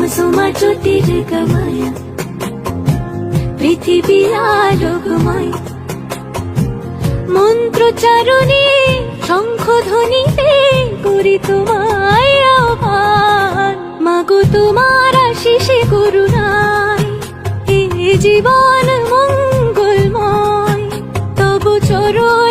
কুসুমা জ্যোতির গময় পৃথিবী আলোকময় মন্ত্রচারণে শঙ্খধ্বনিতে করি তোমায় আহ্বান মাগো তোমার আশিসে করুণায় এ জীবন মঙ্গলময় তব চরণ